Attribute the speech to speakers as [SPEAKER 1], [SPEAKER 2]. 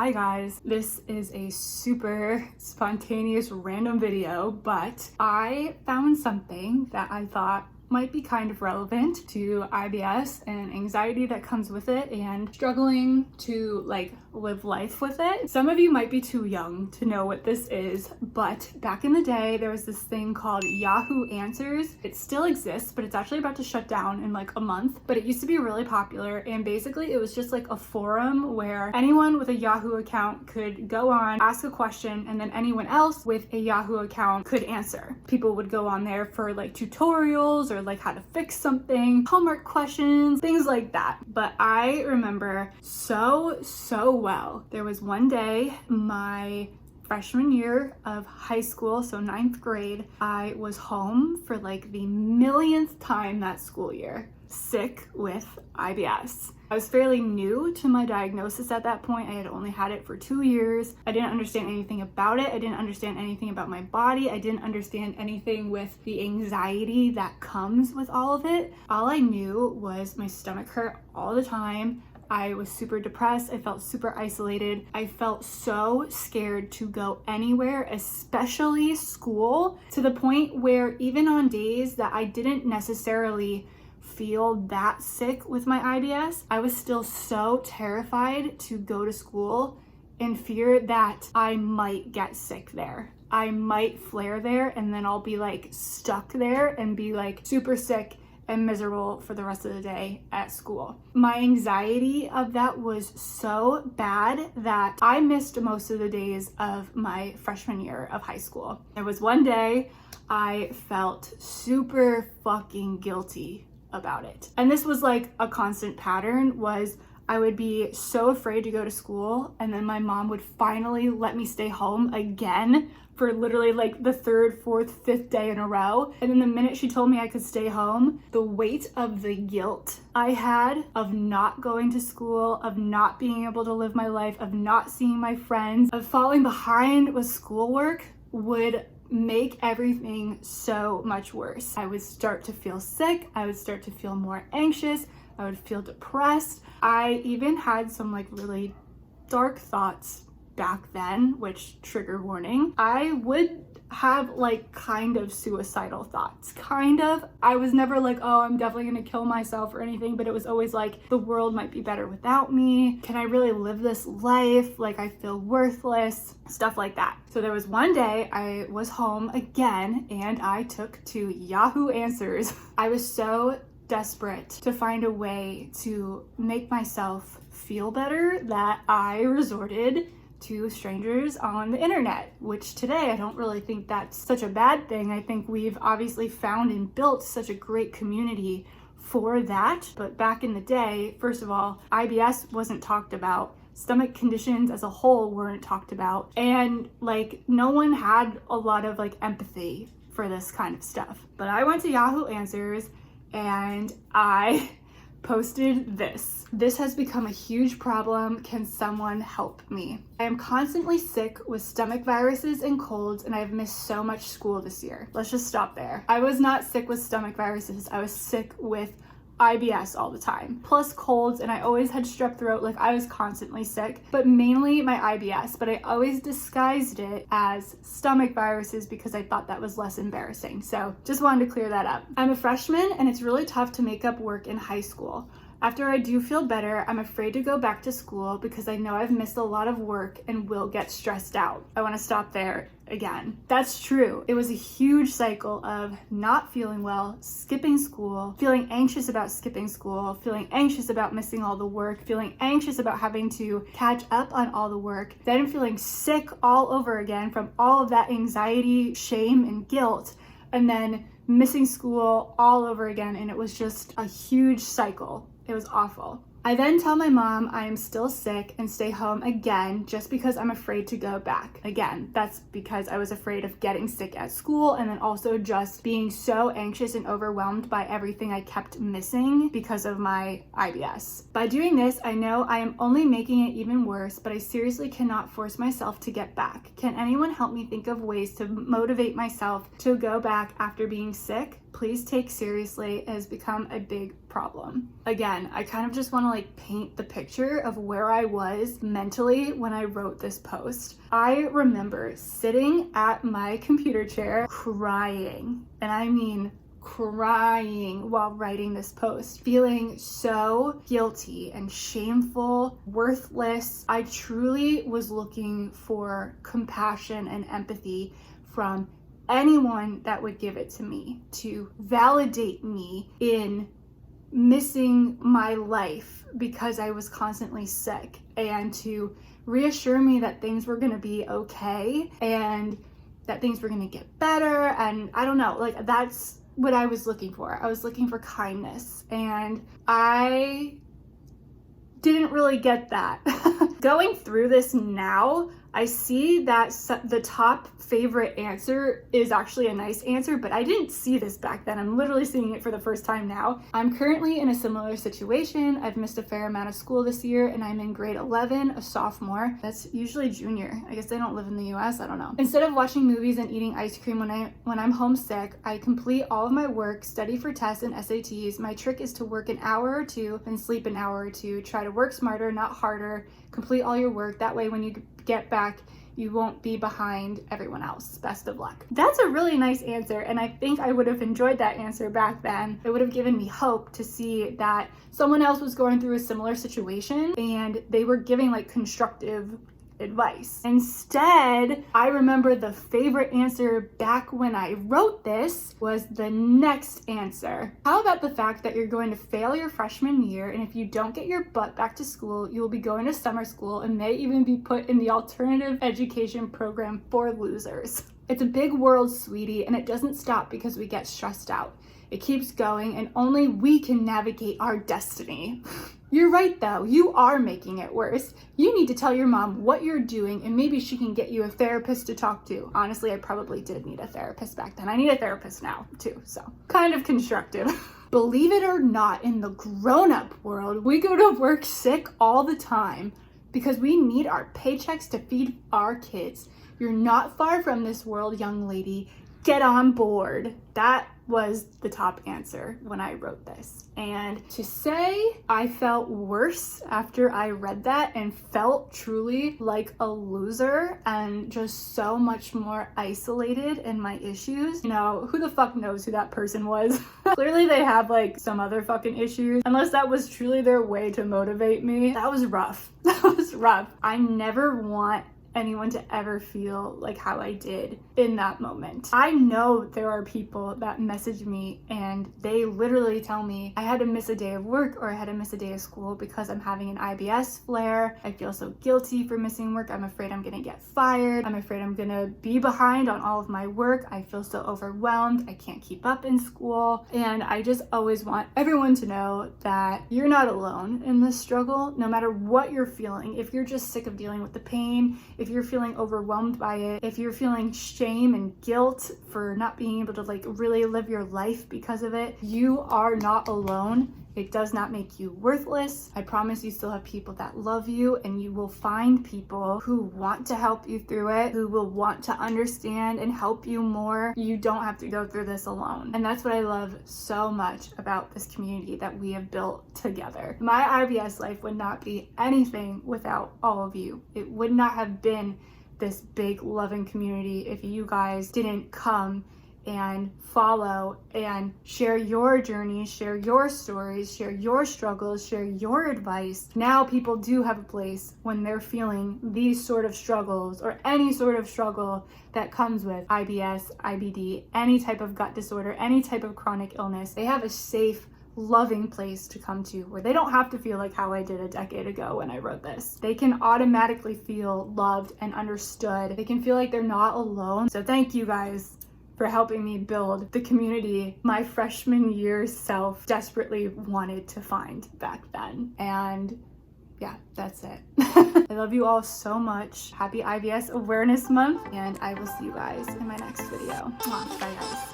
[SPEAKER 1] Hi guys, this is a super spontaneous random video, but I found something that I thought might be kind of relevant to IBS and anxiety that comes with it and struggling to live life with it. Some of you might be too young to know what this is, but back in the day there was this thing called Yahoo Answers. It still exists, but it's actually about to shut down in like a month, but it used to be really popular, and basically it was just like a forum where anyone with a Yahoo account could go on, ask a question, and then anyone else with a Yahoo account could answer. People would go on there for like tutorials or like how to fix something, homework questions, things like that. But I remember so well. There was one day, my freshman year of high school, so 9th grade, I was home for like the millionth time that school year, sick with IBS. I was fairly new to my diagnosis at that point. I had only had it for 2 years. I didn't understand anything about it. I didn't understand anything about my body. I didn't understand anything with the anxiety that comes with all of it. All I knew was my stomach hurt all the time. I was super depressed. I felt super isolated. I felt so scared to go anywhere, especially school, to the point where even on days that I didn't necessarily feel that sick with my IBS, I was still so terrified to go to school in fear that I might get sick there. I might flare there and then I'll be like stuck there and be like super sick and miserable for the rest of the day at school. My anxiety of that was so bad that I missed most of the days of my freshman year of high school. There was one day I felt super fucking guilty about it. And this was like a constant pattern, was I would be so afraid to go to school, and then my mom would finally let me stay home again for literally like the 3rd, 4th, 5th day in a row. And then the minute she told me I could stay home, the weight of the guilt I had of not going to school, of not being able to live my life, of not seeing my friends, of falling behind with schoolwork would make everything so much worse. I would start to feel sick. I would start to feel more anxious. I would feel depressed. I even had some like really dark thoughts back then, which trigger warning. I would have like kind of suicidal thoughts. Kind of. I was never like, oh, I'm definitely gonna kill myself or anything, but it was always like, the world might be better without me. Can I really live this life? Like, I feel worthless, stuff like that. So there was one day I was home again and I took to Yahoo Answers. I was so desperate to find a way to make myself feel better that I resorted to strangers on the internet, which today I don't really think that's such a bad thing. I think we've obviously found and built such a great community for that. But back in the day, first of all, IBS wasn't talked about. Stomach conditions as a whole weren't talked about. And like, no one had a lot of like empathy for this kind of stuff. But I went to Yahoo Answers and I posted this. This has become a huge problem. Can someone help me? I am constantly sick with stomach viruses and colds, and I've missed so much school this year. Let's just stop there. I was not sick with stomach viruses. I was sick with IBS all the time, plus colds, and I always had strep throat. Like, I was constantly sick, but mainly my IBS, but I always disguised it as stomach viruses because I thought that was less embarrassing. So just wanted to clear that up. I'm a freshman and it's really tough to make up work in high school. After I do feel better, I'm afraid to go back to school because I know I've missed a lot of work and will get stressed out. I want to stop there again. That's true. It was a huge cycle of not feeling well, skipping school, feeling anxious about skipping school, feeling anxious about missing all the work, feeling anxious about having to catch up on all the work, then feeling sick all over again from all of that anxiety, shame, and guilt, and then missing school all over again. And it was just a huge cycle. It was awful. I then tell my mom I am still sick and stay home again just because I'm afraid to go back. Again, that's because I was afraid of getting sick at school, and then also just being so anxious and overwhelmed by everything I kept missing because of my IBS. By doing this, I know I am only making it even worse, but I seriously cannot force myself to get back. Can anyone help me think of ways to motivate myself to go back after being sick? please take seriously. It has become a big problem. Again, I kind of just want to like paint the picture of where I was mentally when I wrote this post. I remember sitting at my computer chair crying, and I mean crying while writing this post, feeling so guilty and shameful, worthless. I truly was looking for compassion and empathy from anyone that would give it to me, to validate me in missing my life because I was constantly sick, and to reassure me that things were going to be okay and that things were going to get better. And I don't know, like, that's what I was looking for. I was looking for kindness, and I didn't really get that. Going through this now, I see that the top favorite answer is actually a nice answer, but I didn't see this back then. I'm literally seeing it for the first time now. I'm currently in a similar situation. I've missed a fair amount of school this year, and I'm in grade 11, a sophomore. That's usually junior. I guess they don't live in the US, I don't know. Instead of watching movies and eating ice cream when I'm homesick, I complete all of my work, study for tests and SATs. My trick is to work an hour or two and sleep an hour or two. Try to work smarter, not harder. Complete all your work. That way when you get back, you won't be behind everyone else. Best of luck. That's a really nice answer, and I think I would have enjoyed that answer back then. It would have given me hope to see that someone else was going through a similar situation and they were giving like constructive advice. Instead, I remember the favorite answer back when I wrote this was the next answer. How about the fact that you're going to fail your freshman year, and if you don't get your butt back to school, you will be going to summer school and may even be put in the alternative education program for losers. It's a big world, sweetie, and it doesn't stop because we get stressed out. It keeps going, and only we can navigate our destiny. You're right though, you are making it worse. You need to tell your mom what you're doing, and maybe she can get you a therapist to talk to. Honestly, I probably did need a therapist back then. I need a therapist now too, so kind of constructive. Believe it or not, in the grown-up world, we go to work sick all the time because we need our paychecks to feed our kids. You're not far from this world, young lady. Get on board. That was the top answer when I wrote this. And to say I felt worse after I read that and felt truly like a loser and just so much more isolated in my issues, you know, who the fuck knows who that person was? Clearly they have like some other fucking issues, unless that was truly their way to motivate me. That was rough. That was rough. I never want anyone to ever feel like how I did in that moment. I know there are people that message me and they literally tell me I had to miss a day of work or I had to miss a day of school because I'm having an IBS flare. I feel so guilty for missing work. I'm afraid I'm gonna get fired. I'm afraid I'm gonna be behind on all of my work. I feel so overwhelmed. I can't keep up in school. And I just always want everyone to know that you're not alone in this struggle, no matter what you're feeling. If you're just sick of dealing with the pain, if you're feeling overwhelmed by it, if you're feeling shame and guilt for not being able to like really live your life because of it, you are not alone. It does not make you worthless. I promise you still have people that love you, and you will find people who want to help you through it, who will want to understand and help you more. You don't have to go through this alone. And that's what I love so much about this community that we have built together. My IBS life would not be anything without all of you. It would not have been this big loving community if you guys didn't come and follow and share your journeys, share your stories, share your struggles, share your advice. Now people do have a place when they're feeling these sort of struggles or any sort of struggle that comes with IBS, IBD, any type of gut disorder, any type of chronic illness. They have a safe, loving place to come to where they don't have to feel like how I did a decade ago when I wrote this. They can automatically feel loved and understood. They can feel like they're not alone. So thank you guys for helping me build the community my freshman year self desperately wanted to find back then. And yeah, that's it. I love you all so much. Happy IBS Awareness Month, and I will see you guys in my next video. Bye guys.